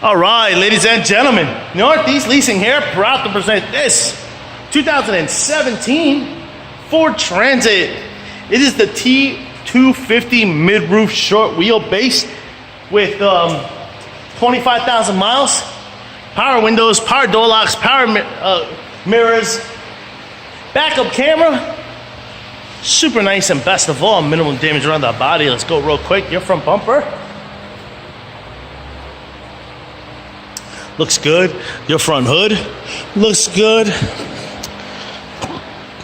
All right, ladies and gentlemen, Northeast Leasing here, proud to present this 2017 Ford Transit. It is the T-250 mid-roof short wheelbase with 25,000 miles, power windows, power door locks, power mirrors, backup camera, super nice, and best of all, minimum damage around the body. Let's go real quick. Your front bumper looks good. Your front hood looks good.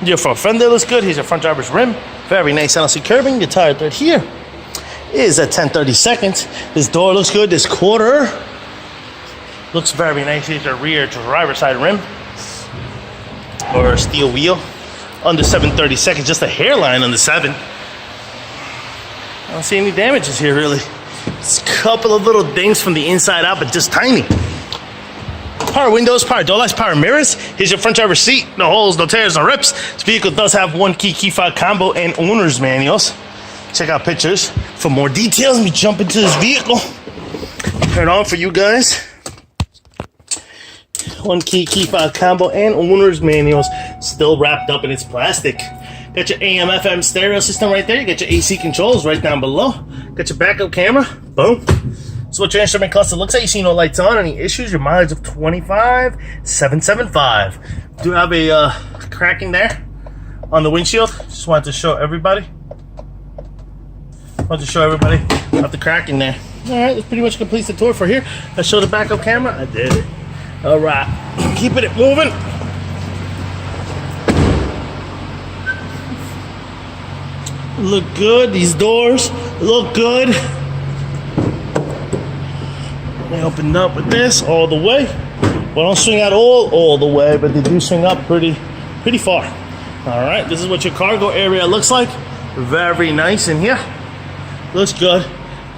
Your front fender looks good. Here's your front driver's rim. Very nice LC curbing. Your tire thread here is at 10/32. This door looks good. This quarter looks very nice. Here's your rear driver's side rim or steel wheel. Under 7/32, just a hairline on the 7. I don't see any damages here really. It's a couple of little dings from the inside out, but just tiny. Power windows, power door locks, power mirrors. Here's your front driver's seat. No holes, no tears, no rips. This vehicle does have one key fob combo and owner's manuals. Check out pictures for more details. Let me jump into this vehicle. Turn it on for you guys. One key fob combo and owner's manuals, still wrapped up in its plastic. Got your AM FM stereo system right there. You got your AC controls right down below. Got your backup camera. Boom. So what your instrument cluster looks like. You see no lights on. Any issues? Your mileage of 25,775. Do have a cracking there on the windshield. Just wanted to show everybody. About the cracking there. All right, that pretty much completes the tour for here. I showed the backup camera. I did it. All right, keeping it moving. Look good. These doors look good. They opened up with this all the way. Well, don't swing out all the way, but they do swing up pretty far. All right, this is what your cargo area looks like. Very nice in here. Looks good.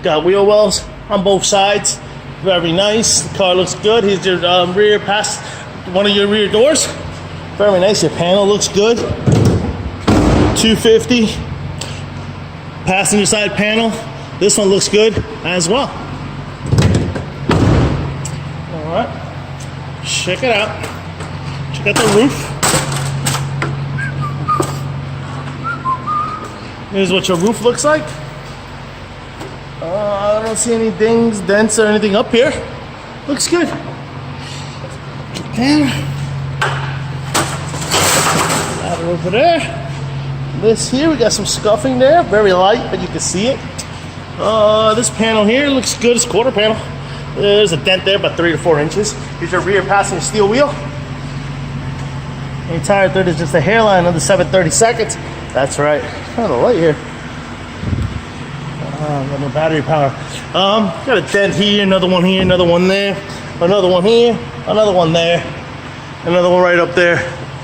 Got wheel wells on both sides. Very nice. The car looks good. Here's your rear past one of your rear doors. Very nice. Your panel looks good. 250 passenger side panel. This one looks good as well. All right. Check it out. Check out the roof. Here's what your roof looks like. I don't see any dings, dents, or anything up here. Looks good. Get down. Ladder over there. This here, we got some scuffing there. Very light, but you can see it. This panel here looks good. It's a quarter panel. There's a dent there, about 3 to 4 inches. Here's your rear passenger steel wheel. And your tire thread is just a hairline under 7/32. That's right. Kind of light here. No battery power. Got a dent here, another one here, another one there, another one here, another one there, another one right up there.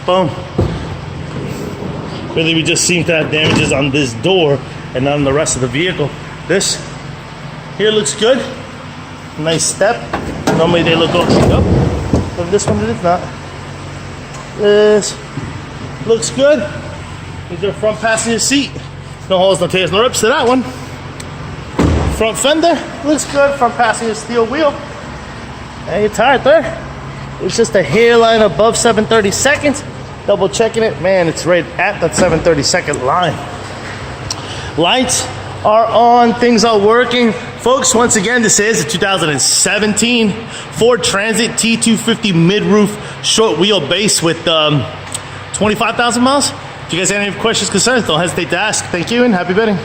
Boom. Really, we just seem to have damages on this door and not on the rest of the vehicle. This here looks good. Nice step. Normally they look all chewed up, but this one it is not. This looks good. Here's your front passenger seat. No holes, no tears, no rips to that one. Front fender looks good. Front passenger steel wheel. And your tire there. It's just a hairline above 7/32. Double checking it. Man, it's right at that 7/32 line. Lights are on. Things are working. Folks, once again, this is the 2017 Ford Transit T-250 mid-roof short wheelbase with 25,000 miles. If you guys have any questions, concerns, don't hesitate to ask. Thank you and happy bidding.